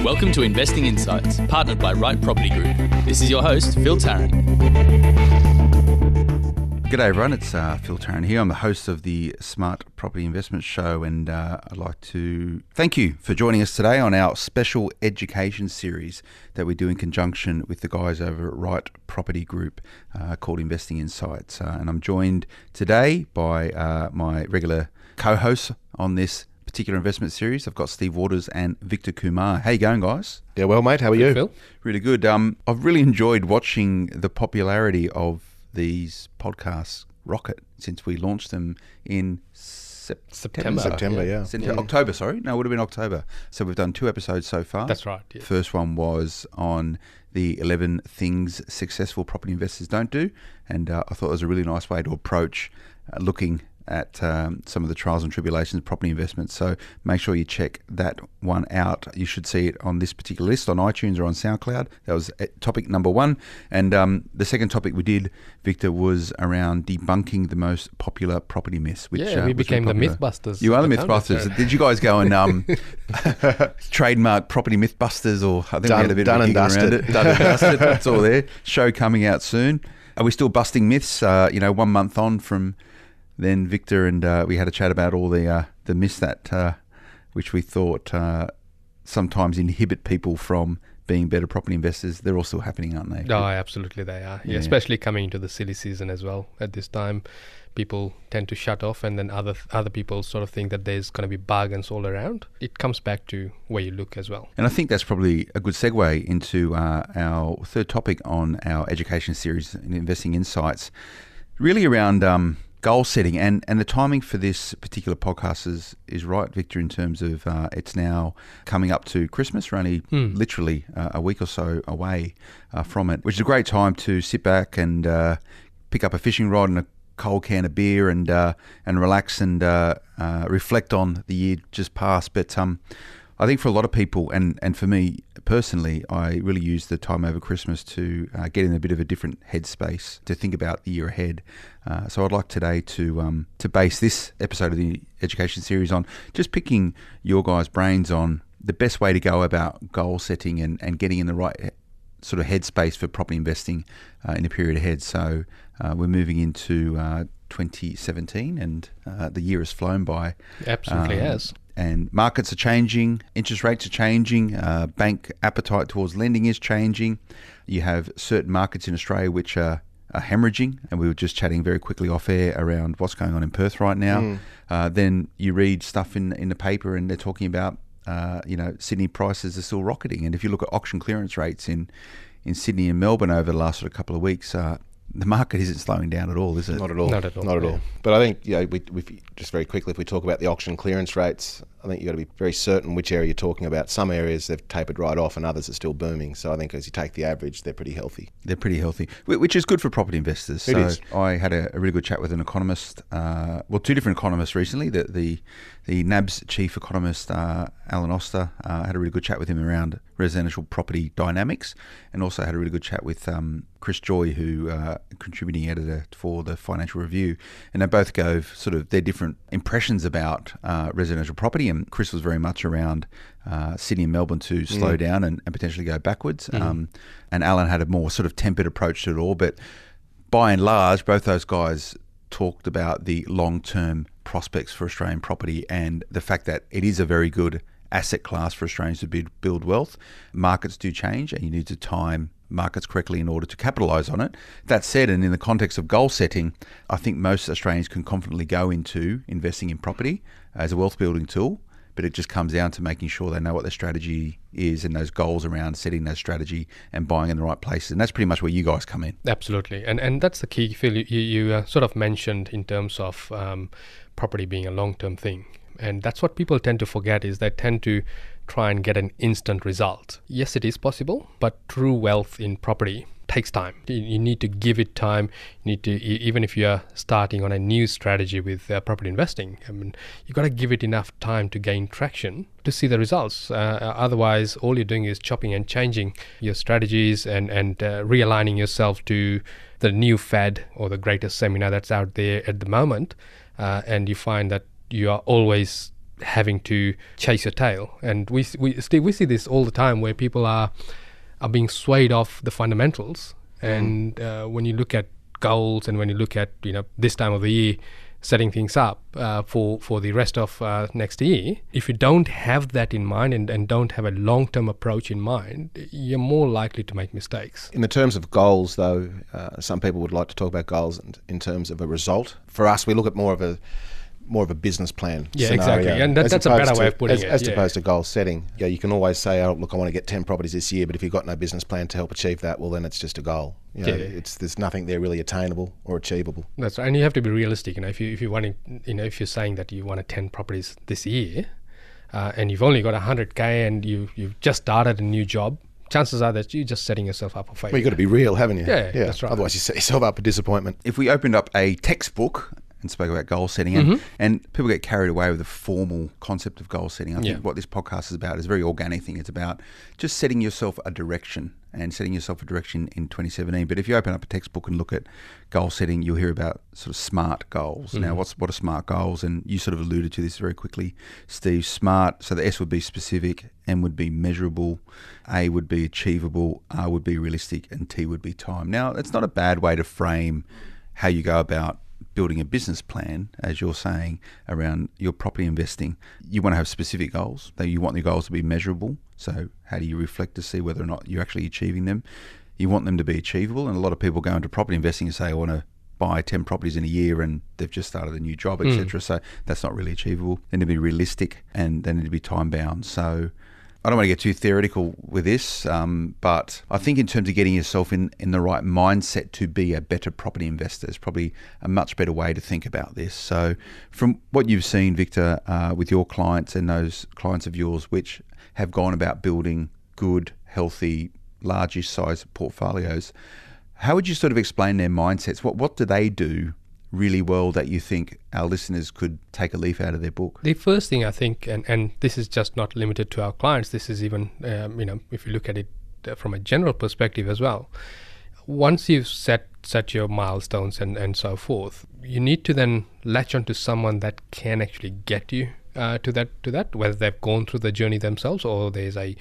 Welcome to Investing Insights, partnered by Right Property Group. This is your host, Phil Tarrant. G'day everyone, it's Phil Tarrant here. I'm the host of the Smart Property Investment Show, and I'd like to thank you for joining us today on our special education series that we do in conjunction with the guys over at Right Property Group called Investing Insights. And I'm joined today by my regular co-hosts on this particular investment series. I've got Steve Waters and Victor Kumar. How you going, guys? Yeah, well, mate, how are you? Phil? Really good. I've really enjoyed watching the popularity of these podcasts rocket since we launched them in September, October, sorry. No, it would have been October. So we've done 2 episodes so far. That's right. Yeah. First one was on the 11 things successful property investors don't do. And I thought it was a really nice way to approach looking at some of the trials and tribulations of property investment. So make sure you check that one out. You should see it on this particular list on iTunes or on SoundCloud. That was topic number 1. And the second topic we did, Victor, was around debunking the most popular property myths. Which, we became the Mythbusters. You are the Mythbusters. Did you guys go and trademark Property Mythbusters? Or I think we had a bit of a gig around it. Done and dusted. It's all there. Show coming out soon. Are we still busting myths? 1 month on from then, Victor, and we had a chat about all the myths that which we thought sometimes inhibit people from being better property investors. They're all still happening, aren't they? Oh, absolutely they are. Yeah, especially coming into the silly season as well. At this time, people tend to shut off, and then other people sort of think that there's going to be bargains all around. It comes back to where you look as well. And I think that's probably a good segue into our third topic on our education series in Investing Insights, really around goal setting, and the timing for this particular podcast is right, Victor, in terms of it's now coming up to Christmas. We're only literally a week or so away from it, which is a great time to sit back and pick up a fishing rod and a cold can of beer and relax and reflect on the year just past. But I think for a lot of people, and for me personally, I really use the time over Christmas to get in a bit of a different headspace to think about the year ahead. So I'd like today to base this episode of the education series on just picking your guys' brains on the best way to go about goal setting and getting in the right sort of headspace for property investing in the period ahead. So we're moving into 2017, and the year has flown by. Absolutely has. And markets are changing, interest rates are changing, bank appetite towards lending is changing. You have certain markets in Australia which are hemorrhaging, and we were just chatting very quickly off air around what's going on in Perth right now. Then you read stuff in the paper and they're talking about, Sydney prices are still rocketing. And if you look at auction clearance rates in Sydney and Melbourne over the last sort of couple of weeks, the market isn't slowing down at all, is it? Not at all. Not at all. But I think, we just very quickly, if we talk about the auction clearance rates, I think you've got to be very certain which area you're talking about. Some areas they've tapered right off and others are still booming. So I think as you take the average, they're pretty healthy. They're pretty healthy, which is good for property investors. It is. I had a really good chat with an economist, 2 different economists recently. The NAB's chief economist, Alan Oster, had a really good chat with him around residential property dynamics, and also had a really good chat with Chris Joy, who contributing editor for the Financial Review, and they both gave sort of their different impressions about residential property. And Chris was very much around Sydney and Melbourne to slow down and potentially go backwards. And Alan had a more sort of tempered approach to it all. But by and large, both those guys talked about the long-term prospects for Australian property and the fact that it is a very good asset class for Australians to build wealth. Markets do change, and you need to time markets correctly in order to capitalise on it. That said, and in the context of goal setting, I think most Australians can confidently go into investing in property as a wealth building tool, but it just comes down to making sure they know what their strategy is and those goals around setting that strategy and buying in the right places. And that's pretty much where you guys come in. Absolutely. And that's the key, Phil. You sort of mentioned in terms of property being a long-term thing. And that's what people tend to forget, is they tend to try and get an instant result. Yes, it is possible, but true wealth in property takes time. You need to give it time. You need to, even if you are starting on a new strategy with property investing, you've got to give it enough time to gain traction to see the results. Otherwise, all you're doing is chopping and changing your strategies and realigning yourself to the new fad or the greatest seminar that's out there at the moment. And you find that you are always having to chase your tail. And we see this all the time where people are being swayed off the fundamentals. And when you look at goals and when you look at this time of the year, setting things up for the rest of next year, if you don't have that in mind and don't have a long-term approach in mind, you're more likely to make mistakes. In the terms of goals, though, some people would like to talk about goals in terms of a result. For us, we look at more of a business plan scenario. Exactly, and that's a better way of putting it. As opposed to goal setting. Yeah, you can always say, oh, look, I want to get 10 properties this year, but if you've got no business plan to help achieve that, well, then it's just a goal. There's nothing there really attainable or achievable. That's right, and you have to be realistic. If you're saying that you wanted 10 properties this year, and you've only got 100K and you've just started a new job, chances are that you're just setting yourself up for failure. Well, you've got to be real, haven't you? Yeah, that's right. Otherwise, you set yourself up for disappointment. If we opened up a textbook and spoke about goal setting, and people get carried away with the formal concept of goal setting. I think what this podcast is about is a very organic thing. It's about just setting yourself a direction and setting yourself a direction in 2017. But if you open up a textbook and look at goal setting, you'll hear about sort of SMART goals. Now, what are SMART goals? And you sort of alluded to this very quickly, Steve. SMART, so the S would be specific, M would be measurable, A would be achievable, R would be realistic, and T would be time. Now, it's not a bad way to frame how you go about building a business plan, as you're saying, around your property investing. You want to have specific goals. You want the goals to be measurable. So how do you reflect to see whether or not you're actually achieving them? You want them to be achievable. And a lot of people go into property investing and say, I want to buy 10 properties in a year, and they've just started a new job, etc. So that's not really achievable. They need to be realistic, and they need to be time bound. So I don't want to get too theoretical with this, but I think in terms of getting yourself in the right mindset to be a better property investor is probably a much better way to think about this. So from what you've seen, Victor, with your clients and those clients of yours which have gone about building good, healthy, largish size portfolios, how would you sort of explain their mindsets? What do they do really well that you think our listeners could take a leaf out of their book? The first thing I think, and this is just not limited to our clients, this is even, if you look at it from a general perspective as well, once you've set your milestones and so forth, you need to then latch onto someone that can actually get you to that, whether they've gone through the journey themselves or there's a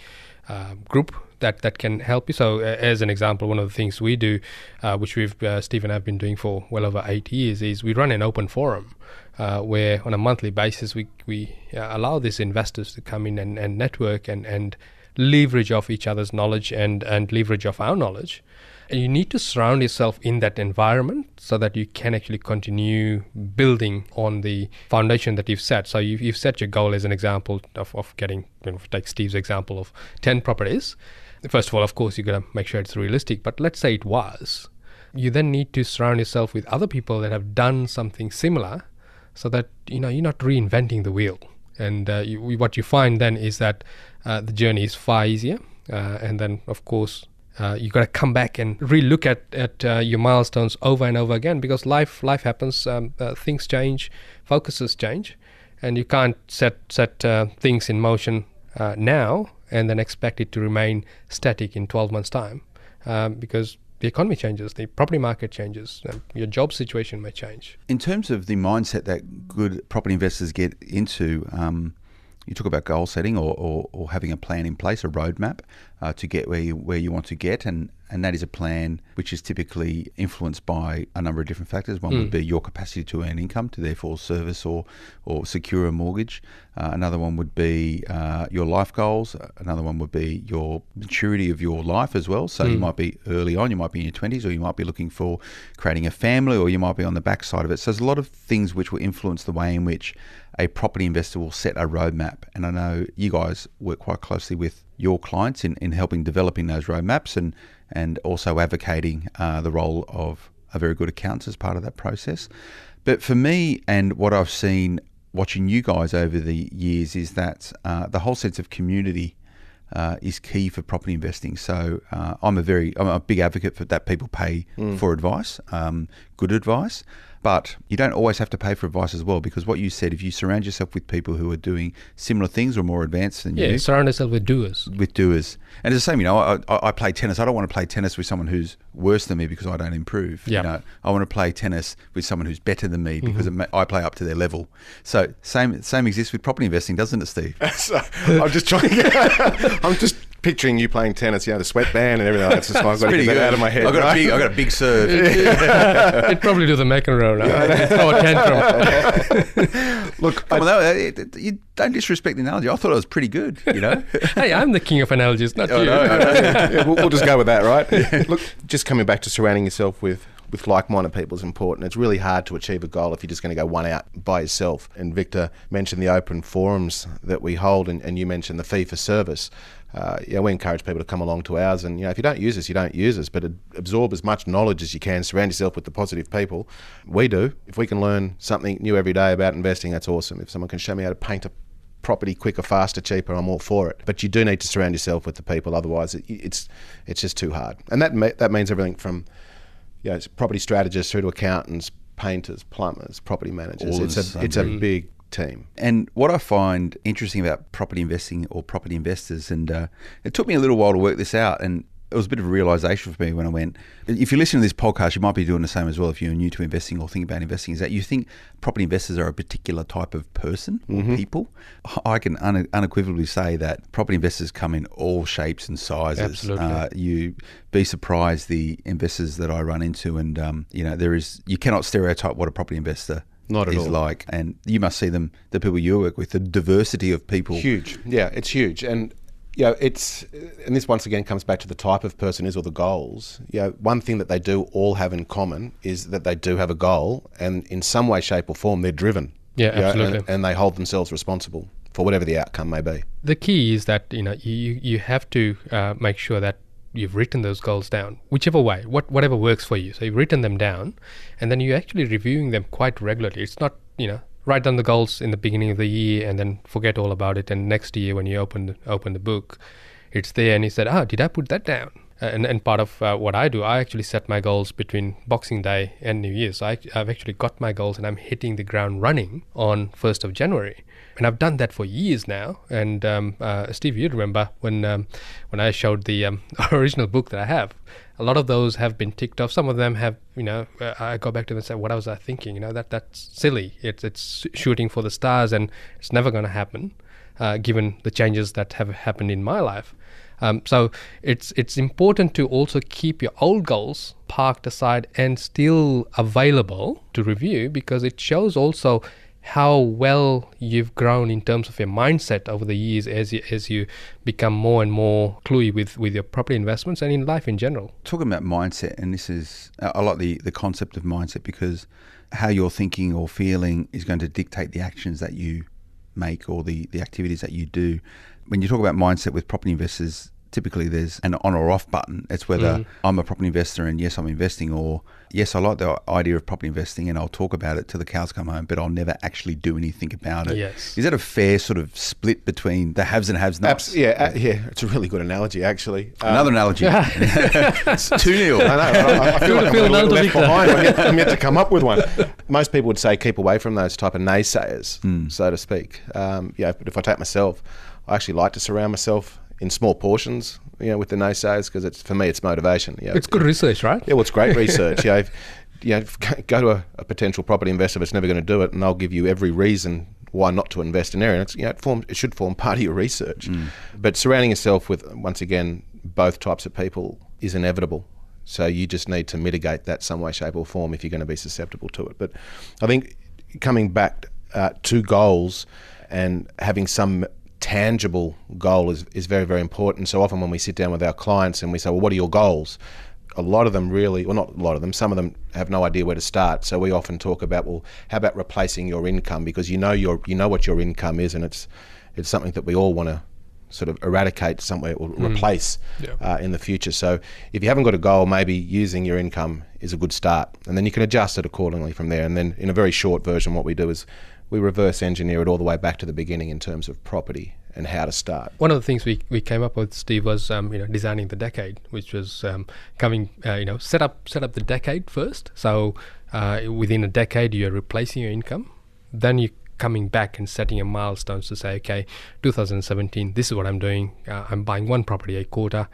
group that can help you. So as an example, one of the things we do, which Steve and I have been doing for well over 8 years, is we run an open forum where on a monthly basis we allow these investors to come in and network and leverage off each other's knowledge and leverage off our knowledge. And you need to surround yourself in that environment so that you can actually continue building on the foundation that you've set. So you've set your goal as an example of getting, take Steve's example of 10 properties. First of all, of course, you've got to make sure it's realistic. But let's say it was. You then need to surround yourself with other people that have done something similar so that you're not reinventing the wheel. And what you find then is that the journey is far easier. And then, of course, you've got to come back and re-look at your milestones over and over again, because life happens, things change, focuses change, and you can't set things in motion now and then expect it to remain static in 12 months' time, because the economy changes, the property market changes, your job situation may change. In terms of the mindset that good property investors get into, you talk about goal setting or having a plan in place, a roadmap to get where you want to get, and that is a plan which is typically influenced by a number of different factors. One would be your capacity to earn income, to therefore service or secure a mortgage. Another one would be your life goals. Another one would be your maturity of your life as well. So you might be early on, you might be in your 20s, or you might be looking for creating a family, or you might be on the backside of it. So there's a lot of things which will influence the way in which a property investor will set a roadmap. And I know you guys work quite closely with your clients in helping developing those roadmaps and also advocating the role of a very good accountant as part of that process. But for me, and what I've seen watching you guys over the years, is that the whole sense of community is key for property investing. So I'm a big advocate for that people pay for advice. good advice. But you don't always have to pay for advice as well, because what you said, if you surround yourself with people who are doing similar things or more advanced than you. Surround yourself with doers. And it's the same, I play tennis. I don't want to play tennis with someone who's worse than me because I don't improve. Yep. I want to play tennis with someone who's better than me because I play up to their level. So same exists with property investing, doesn't it, Steve? So, I'm just picturing you playing tennis, the sweatband and everything. That's just I've got to get that out of my head. I got a big serve. It'd probably do the McEnroe now. Throw a tantrum. Look, you don't disrespect the analogy. I thought it was pretty good. Hey, I'm the king of analogies, not you. No. We'll just go with that, right? Look, just coming back to surrounding yourself with like-minded people is important. It's really hard to achieve a goal if you're just going to go one out by yourself. And Victor mentioned the open forums that we hold, and you mentioned the fee for service. We encourage people to come along to ours, and if you don't use us, you don't use us, but absorb as much knowledge as you can. Surround yourself with the positive people. We do. If we can learn something new every day about investing, that's awesome. If someone can show me how to paint a property quicker, faster, cheaper, I'm all for it. But you do need to surround yourself with the people, otherwise it's just too hard. And that means everything from property strategists through to accountants, painters, plumbers, property managers. It's a big team. And what I find interesting about property investing or property investors, and it took me a little while to work this out, and it was a bit of a realization for me when I went, if you listen to this podcast, you might be doing the same as well if you're new to investing or think about investing, is that you think property investors are a particular type of person or people. I can unequivocally say that property investors come in all shapes and sizes. Absolutely. You be surprised the investors that I run into, and you cannot stereotype what a property investor Not at is all. like, and you must see the people you work with, the diversity of people. Huge. Yeah, it's huge. And and this once again comes back to the type of person is or the goals. One thing that they do all have in common is that they do have a goal, and in some way, shape or form, they're driven. Yeah, absolutely. And they hold themselves responsible for whatever the outcome may be. The key is that you have to make sure that you've written those goals down, whichever way, whatever works for you. So you've written them down, and then you're actually reviewing them quite regularly. It's not, write down the goals in the beginning of the year and then forget all about it. And next year when you open the book, it's there, and you said, did I put that down? And part of what I do, I actually set my goals between Boxing Day and New Year's. So I've actually got my goals, and I'm hitting the ground running on 1st of January. And I've done that for years now. And Steve, you remember when I showed the original book that I have, a lot of those have been ticked off. Some of them have, I go back to them and say, what was I thinking? That's silly. It's shooting for the stars, and it's never going to happen, given the changes that have happened in my life. So it's important to also keep your old goals parked aside and still available to review, because it shows also how well you've grown in terms of your mindset over the years as you become more and more cluey with your property investments and in life in general. Talking about mindset, and this is, I like the concept of mindset, because how you're thinking or feeling is going to dictate the actions that you make or the activities that you do. When you talk about mindset with property investors, typically there's an on or off button. It's whether I'm a property investor and yes, I'm investing, or yes, I like the idea of property investing and I'll talk about it till the cows come home, but I'll never actually do anything about it. Yes. Is that a fair sort of split between the haves and have-nots? Yeah, it's a really good analogy, actually. Another analogy. It's 2-0. I feel like I'm a little left behind. I'm yet to come up with one. Most people would say keep away from those type of naysayers, so to speak. But if I take myself, I actually like to surround myself in small portions, with the naysayers, because for me it's motivation. It's good research, right? Yeah, well, it's great research. Go to a potential property investor that's never going to do it, and they'll give you every reason why not to invest in an area. And it should form part of your research. But surrounding yourself with, once again, both types of people is inevitable. So you just need to mitigate that some way, shape or form if you're going to be susceptible to it. But I think coming back to goals and having some tangible goal is very, very important. So often when we sit down with our clients and we say, well, what are your goals? A lot of them really, well, not a lot of them, some of them have no idea where to start. So we often talk about, well, how about replacing your income? Because you know what your income is, and it's something that we all want to sort of eradicate somewhere or replace in the future. So if you haven't got a goal, maybe using your income is a good start, and then you can adjust it accordingly from there. And then in a very short version, what we do is we reverse engineer it all the way back to the beginning in terms of property. and how to start. One of the things we came up with, Steve, was designing the decade, which was set up the decade first. So within a decade, you're replacing your income. Then you're coming back and setting a milestones to say, okay, 2017, this is what I'm doing. I'm buying one property a quarter.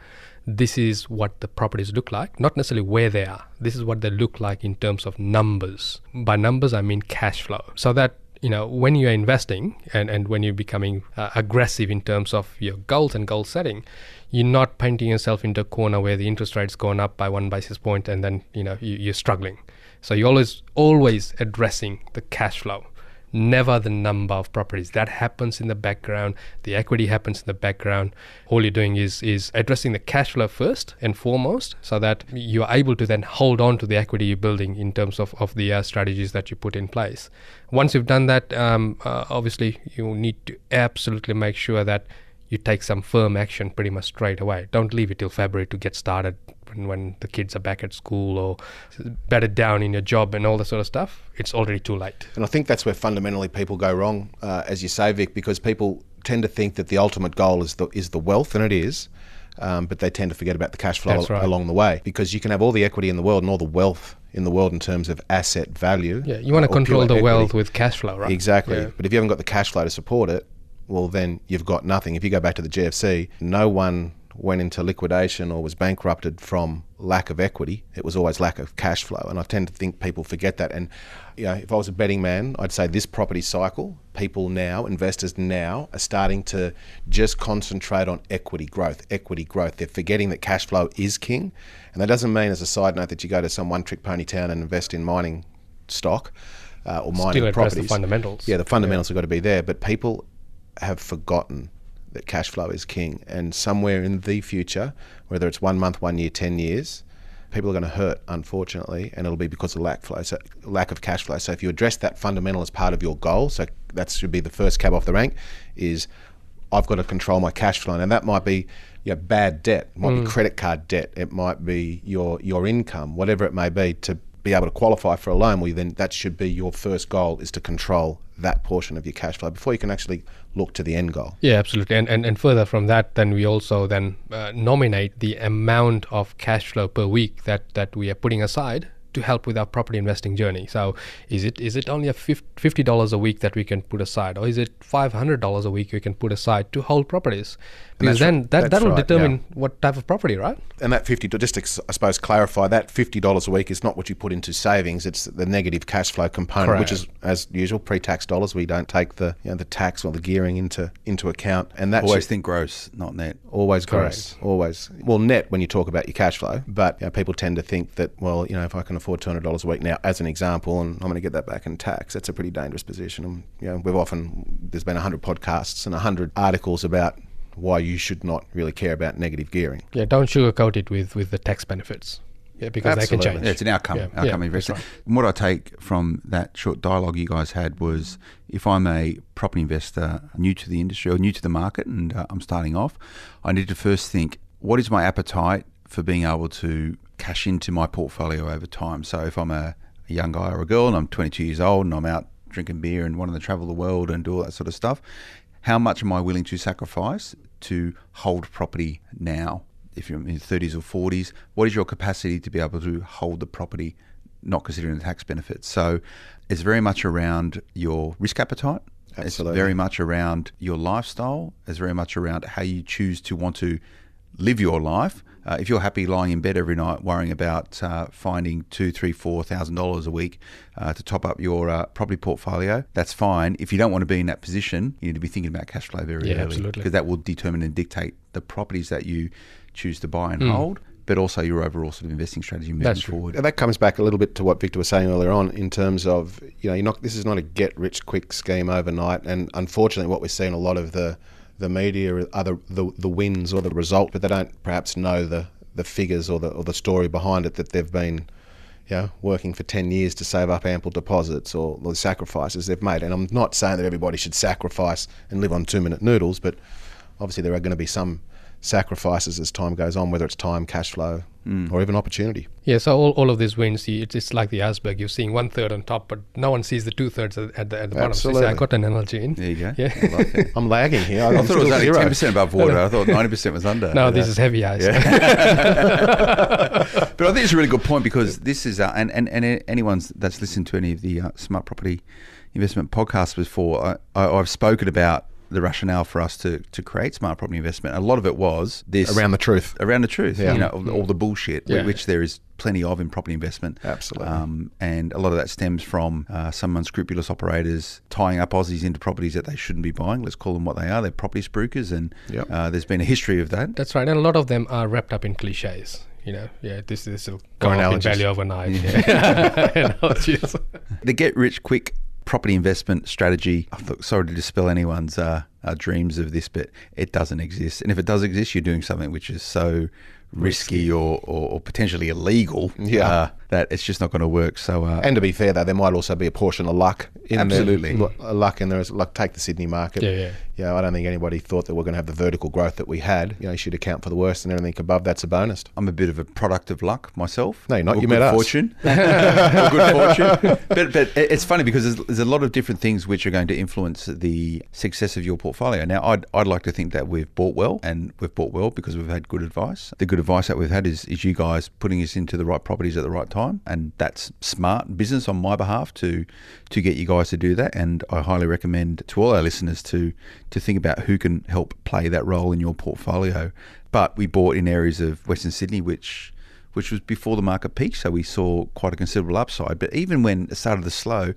This is what the properties look like, not necessarily where they are. This is what they look like in terms of numbers. By numbers, I mean cash flow. So that when you're investing and when you're becoming aggressive in terms of your goals and goal setting, you're not painting yourself into a corner where the interest rate's gone up by 1 basis point and then you're struggling. So you're always addressing the cash flow, never the number of properties. That happens in the background. The equity happens in the background. All you're doing is addressing the cash flow first and foremost, so that you're able to then hold on to the equity you're building in terms of the strategies that you put in place. Once you've done that, obviously you need to absolutely make sure that you take some firm action pretty much straight away. Don't leave it till February to get started when the kids are back at school or bedded down in your job and all that sort of stuff. It's already too late. And I think that's where fundamentally people go wrong, as you say, Vic, because people tend to think that the ultimate goal is the wealth, and it is, but they tend to forget about the cash flow along the way, because you can have all the equity in the world and all the wealth in the world in terms of asset value. Yeah, you want to control the wealth with cash flow, right? Exactly. Yeah. But if you haven't got the cash flow to support it, well, then you've got nothing. If you go back to the GFC, no one went into liquidation or was bankrupted from lack of equity. It was always lack of cash flow. And I tend to think people forget that. And if I was a betting man, I'd say this property cycle, investors now are starting to just concentrate on equity growth. They're forgetting that cash flow is king. And that doesn't mean, as a side note, that you go to some one-trick pony town and invest in mining stock or mining Still address properties. The fundamentals. Yeah, the fundamentals have got to be there. But people have forgotten that cash flow is king, and somewhere in the future, whether it's 1 month, 1 year, 10 years, people are going to hurt, unfortunately, and it'll be because of lack of cash flow. So if you address that fundamental as part of your goal, so that should be the first cab off the rank, is I've got to control my cash flow. And that might be bad debt, it might be credit card debt, it might be your income, whatever it may be, to be able to qualify for a loan. Well, then that should be your first goal, is to control that portion of your cash flow before you can actually look to the end goal. Yeah, absolutely. And further from that, then we also nominate the amount of cash flow per week that we are putting aside to help with our property investing journey. So is it only a $50 a week that we can put aside, or is it $500 a week we can put aside to hold properties? Because then that will determine what type of property, right? And that $50, just to, I suppose, clarify, that $50 a week is not what you put into savings. It's the negative cash flow component. Correct. Which is, as usual, pre-tax dollars. We don't take the the tax or the gearing into account. And that's Always think gross, not net. Always gross. Always. Well, net when you talk about your cash flow, but people tend to think that, well, if I can afford $200 a week now, as an example, and I'm going to get that back in tax, that's a pretty dangerous position. And there's been 100 podcasts and 100 articles about why you should not really care about negative gearing. Yeah, don't sugarcoat it with the tax benefits. Yeah, because Absolutely. they can change. Yeah, it's an outcome investment. Right. What I take from that short dialogue you guys had was, if I'm a property investor new to the industry or new to the market and I'm starting off, I need to first think, what is my appetite for being able to cash into my portfolio over time? So if I'm a young guy or a girl and I'm 22 years old and I'm out drinking beer and wanting to travel the world and do all that sort of stuff, how much am I willing to sacrifice to hold property now? If you're in your 30s or 40s, what is your capacity to be able to hold the property, not considering the tax benefits? So it's very much around your risk appetite. Absolutely. It's very much around your lifestyle. It's very much around how you choose to want to live your life. If you're happy lying in bed every night worrying about finding $2,000, $3,000, $4,000 a week to top up your property portfolio, that's fine. If you don't want to be in that position, you need to be thinking about cash flow very early. Absolutely. Because that will determine and dictate the properties that you choose to buy and hold, but also your overall sort of investing strategy moving forward. And that comes back a little bit to what Victor was saying earlier on in terms of, this is not a get-rich-quick scheme overnight. And unfortunately, what we're seeing a lot of the media are the wins or the result, but they don't perhaps know the figures or the story behind it, that they've been working for 10 years to save up ample deposits, or the sacrifices they've made. And I'm not saying that everybody should sacrifice and live on 2-minute noodles, but obviously there are going to be some sacrifices as time goes on, whether it's time, cash flow, or even opportunity. Yeah, so all of these wins, it's like the iceberg. You're seeing 1/3 on top, but no one sees the 2/3 at the bottom. Absolutely. So I got an analogy in. There you go. Yeah. I like it. I'm lagging here. I thought it was only 10% above water. I thought 90% was under. No, this is heavy ice. But I think it's a really good point, because this is, and anyone that's listened to any of the Smart Property Investment podcasts before, I've spoken about the rationale for us to create Smart Property Investment. A lot of it was this Around the truth. Yeah. All the bullshit, which there is plenty of in property investment. Absolutely. And a lot of that stems from some unscrupulous operators tying up Aussies into properties that they shouldn't be buying. Let's call them what they are. They're property spruikers, and there's been a history of that. That's right. And a lot of them are wrapped up in cliches. This will go up in value overnight. Analogies. The get-rich-quick property investment strategy, sorry to dispel anyone's dreams of this, but it doesn't exist. And if it does exist, you're doing something which is so risky or potentially illegal that it's just not going to work. So and to be fair, though, there might also be a portion of luck in absolutely there. Luck in there. Like, take the Sydney market. I don't think anybody thought that we're going to have the vertical growth that we had. You should account for the worst, and everything above that's a bonus. I'm a bit of a product of luck myself. No, you're not. Or You good met us. Fortune. Or good fortune. But it's funny, because there's a lot of different things which are going to influence the success of your portfolio. Now, I'd like to think that we've bought well, and we've bought well because we've had good advice. The good advice that we've had is you guys putting us into the right properties at the right time, and that's smart business on my behalf to get you guys to do that. And I highly recommend to all our listeners to think about who can help play that role in your portfolio. But we bought in areas of Western Sydney which was before the market peak, so we saw quite a considerable upside. But even when it started to slow,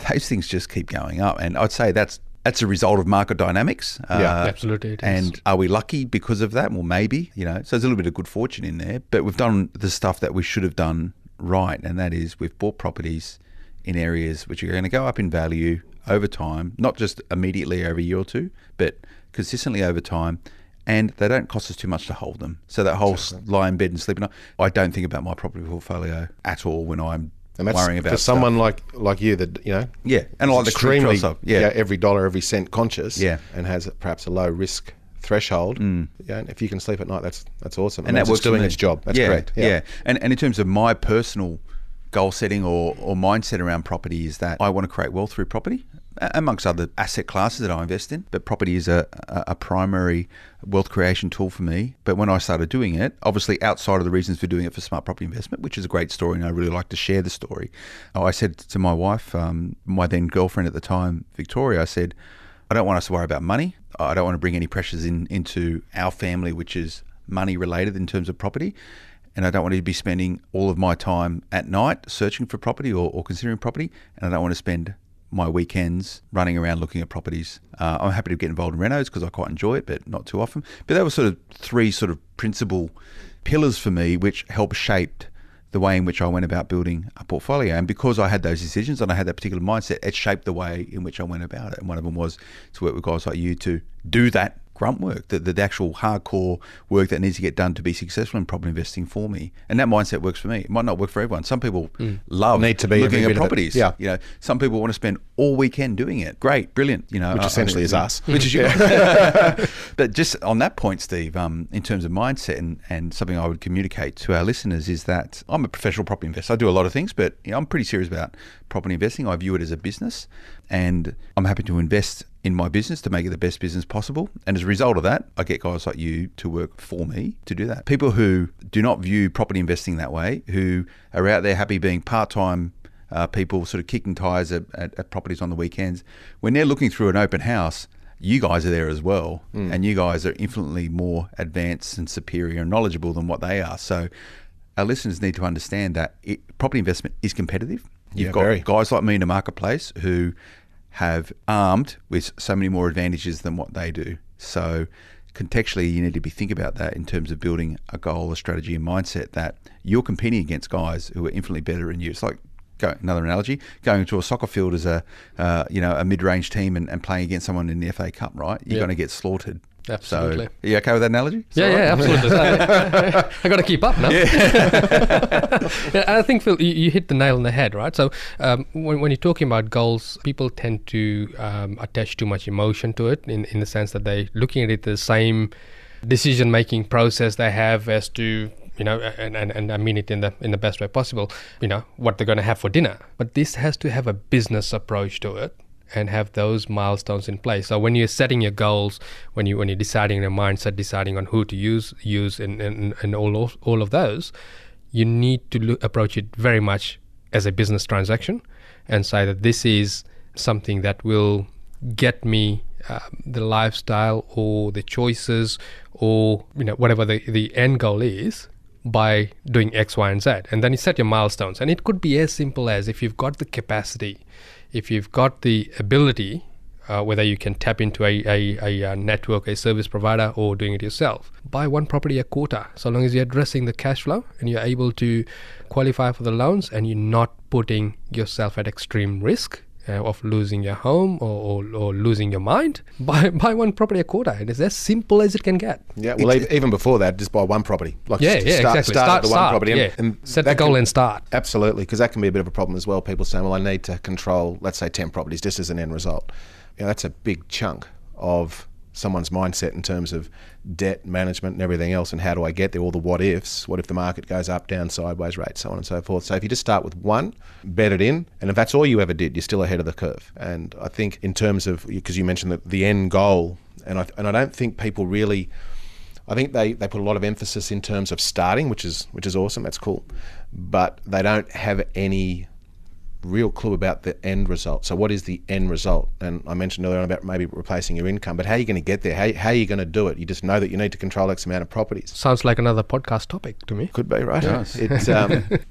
those things just keep going up, and I'd say that's a result of market dynamics. Absolutely. It is. And are we lucky because of that? Well, maybe, so there's a little bit of good fortune in there, but we've done the stuff that we should have done right, and that is we've bought properties in areas which are going to go up in value over time, not just immediately over a year or two, but consistently over time, and they don't cost us too much to hold them. So that whole lie in bed and sleep at night, I don't think about my property portfolio at all when I'm worrying about for stuff. someone like you that and I like the extremely stuff. every dollar, every cent conscious, Yeah. and has perhaps a low risk threshold. And if you can sleep at night, that's awesome. And that it's works doing for me. its job. That's yeah, correct. Yeah. And in terms of my personal goal setting or mindset around property, is that I want to create wealth through property, amongst other asset classes that I invest in. But property is a primary wealth creation tool for me. But when I started doing it, obviously outside of the reasons for doing it for Smart Property Investment, which is a great story, and I really like to share the story, I said to my wife, my then girlfriend at the time, Victoria, I said, I don't want us to worry about money. I don't want to bring any pressures into our family, which is money related in terms of property. And I don't want to be spending all of my time at night searching for property or considering property. And I don't want to spend my weekends running around looking at properties. I'm happy to get involved in renos because I quite enjoy it, but not too often. But that was sort of three sort of principal pillars for me, which helped shape the way in which I went about building a portfolio. And because I had those decisions and I had that particular mindset, it shaped the way in which I went about it. And one of them was to work with guys like you to do that grunt work, the actual hardcore work that needs to get done to be successful in property investing for me. And that mindset works for me. It might not work for everyone. Some people love Need to be looking every at bit of it. properties. Yeah. Some people want to spend all weekend doing it. Great, brilliant. Which essentially is us. Which is you. But just on that point, Steve, in terms of mindset and something I would communicate to our listeners is that I'm a professional property investor. I do a lot of things, but I'm pretty serious about property investing. I view it as a business, and I'm happy to invest in my business to make it the best business possible. And as a result of that, I get guys like you to work for me to do that. People who do not view property investing that way, who are out there happy being part-time people sort of kicking tires at properties on the weekends, when they're looking through an open house, you guys are there as well. And you guys are infinitely more advanced and superior and knowledgeable than what they are. So our listeners need to understand that property investment is competitive. You've got guys like me in the marketplace who have armed with so many more advantages than what they do. So contextually, you need to be thinking about that in terms of building a goal, a strategy, and mindset that you're competing against guys who are infinitely better than you. It's like, another analogy, going to a soccer field as a mid-range team and playing against someone in the FA Cup, right? You're going to get slaughtered. Absolutely. So, are you okay with that analogy? Yeah, absolutely. I got to keep up now. Yeah, I think, Phil, you hit the nail on the head, right? So when you're talking about goals, people tend to attach too much emotion to it in the sense that they're looking at it the same decision-making process they have as to, and I mean it in the best way possible, what they're going to have for dinner. But this has to have a business approach to it and have those milestones in place. So when you're setting your goals, when you're deciding your mindset, deciding on who to use and all of those, you need to approach it very much as a business transaction and say that this is something that will get me the lifestyle or the choices or whatever the end goal is by doing X, Y, and Z. And then you set your milestones. And it could be as simple as, if you've got the capacity, if you've got the ability, whether you can tap into a network, a service provider, or doing it yourself, buy one property a quarter, so long as you're addressing the cash flow and you're able to qualify for the loans and you're not putting yourself at extreme risk of losing your home or losing your mind. Buy one property a quarter, and it's as simple as it can get. Yeah, well, even before that, just buy one property. Exactly. Start at the one property. And set the goal and start. Absolutely, because that can be a bit of a problem as well. People saying, well, I need to control, let's say, 10 properties just as an end result. That's a big chunk of someone's mindset in terms of debt management and everything else, and how do I get there, all the what ifs, what if the market goes up, down, sideways, rates, so on and so forth. So if you just start with one, bed it in, and if that's all you ever did, you're still ahead of the curve. And I think in terms of, because you mentioned the end goal, and I don't think people really, I think they put a lot of emphasis in terms of starting, which is awesome, that's cool, but they don't have any real clue about the end result. So what is the end result? And I mentioned earlier on about maybe replacing your income, but how are you going to get there? How are you going to do it? You just know that you need to control X amount of properties. Sounds like another podcast topic to me. Could be, right? Yes. It's,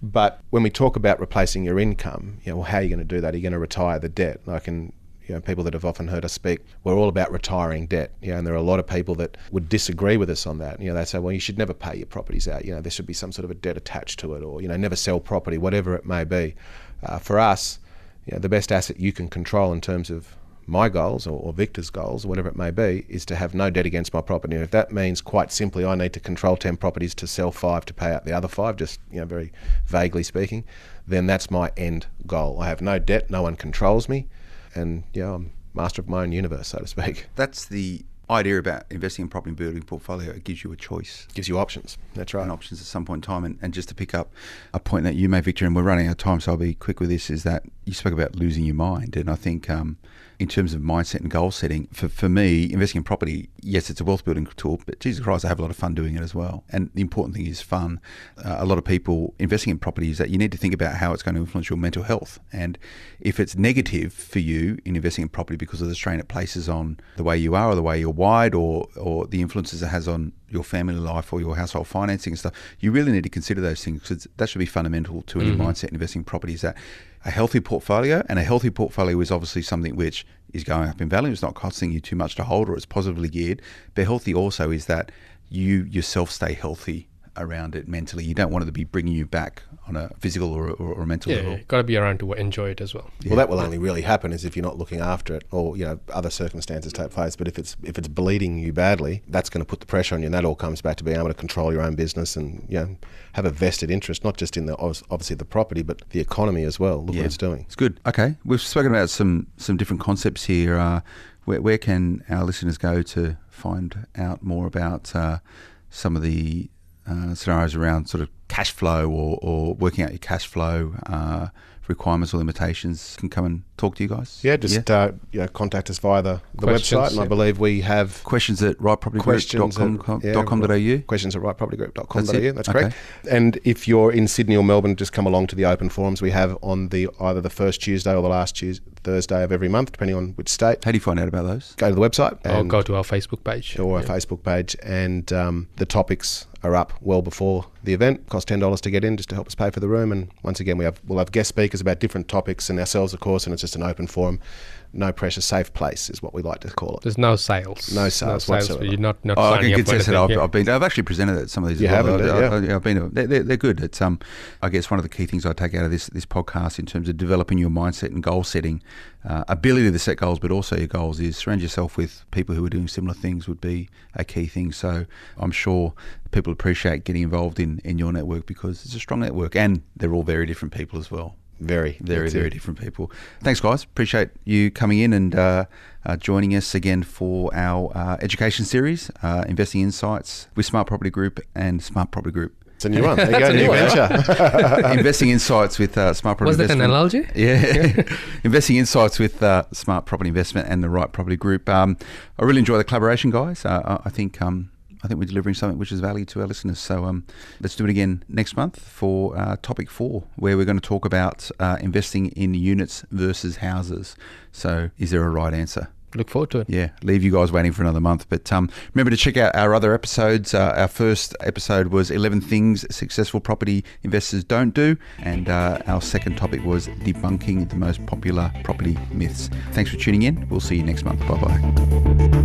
but when we talk about replacing your income, well, how are you going to do that? Are you going to retire the debt? People that have often heard us speak, we're all about retiring debt. And there are a lot of people that would disagree with us on that. They say, well, you should never pay your properties out. There should be some sort of a debt attached to it, or, never sell property, whatever it may be. For us, the best asset you can control in terms of my goals or Victor's goals, or whatever it may be, is to have no debt against my property. And if that means, quite simply, I need to control 10 properties to sell 5 to pay out the other 5, just very vaguely speaking, then that's my end goal. I have no debt, no one controls me, and I'm master of my own universe, so to speak. That's the idea about investing in property and building portfolio. It gives you a choice. Gives you options. That's right. And options at some point in time. And just to pick up a point that you made, Victor, and we're running out of time, so I'll be quick with this, is that you spoke about losing your mind. And I think in terms of mindset and goal setting, for me, investing in property, yes, it's a wealth building tool, but Jesus Christ, I have a lot of fun doing it as well. And the important thing is fun. A lot of people investing in property is that you need to think about how it's going to influence your mental health. And if it's negative for you in investing in property because of the strain it places on the way you are or the way you're wired or the influences it has on your family life or your household financing and stuff, you really need to consider those things, because that should be fundamental to any mindset investing in property, is that a healthy portfolio, and a healthy portfolio is obviously something which is going up in value, it's not costing you too much to hold, or it's positively geared. But healthy also is that you yourself stay healthy around it mentally. You don't want it to be bringing you back on a physical or a mental level. Yeah, got to be around to enjoy it as well. Well, that will only really happen is if you're not looking after it, or other circumstances take place. But if it's bleeding you badly, that's going to put the pressure on you, and that all comes back to being able to control your own business and have a vested interest, not just in obviously the property, but the economy as well. Look what it's doing. It's good. Okay, we've spoken about some different concepts here. Where can our listeners go to find out more about some of the scenarios around sort of cash flow or working out your cash flow requirements or limitations? Can come and talk to you guys? Contact us via the website, and I believe we have questions at rightpropertygroup.com.au. Questions at rightpropertygroup.com.au. That's correct. And if you're in Sydney or Melbourne, just come along to the open forums we have on either the first Tuesday or the last Thursday of every month, depending on which state. How do you find out about those? Go to the website. Or go to our Facebook page. Or our Facebook page. And the topics are up well before the event. Cost $10 to get in, just to help us pay for the room. And once again, we'll have guest speakers speakers about different topics, and ourselves, of course, and it's just an open forum. No pressure, safe place is what we like to call it. There's no sales. No sales whatsoever. You're not I signing can up for contest that. anything. I've actually presented at some of these. You as well. haven't, yeah. I've been. They're good. It's I guess one of the key things I take out of this podcast in terms of developing your mindset and goal setting, ability to set goals, but also your goals is surround yourself with people who are doing similar things would be a key thing. So I'm sure people appreciate getting involved in your network because it's a strong network, and they're all very different people as well. Very different people. Thanks, guys. Appreciate you coming in and joining us again for our education series, Investing Insights with Smart Property Group and Smart Property Group. It's a new one. There you go, new venture. Investing Insights with Smart Property Was that an analogy? Yeah. Investing Insights with Smart Property Investment and the Right Property Group. I really enjoy the collaboration, guys. I think we're delivering something which is value to our listeners. So let's do it again next month for topic 4, where we're going to talk about investing in units versus houses. So is there a right answer? Look forward to it. Yeah, leave you guys waiting for another month. But remember to check out our other episodes. Our first episode was 11 things successful property investors don't do. And our second topic was debunking the most popular property myths. Thanks for tuning in. We'll see you next month. Bye-bye.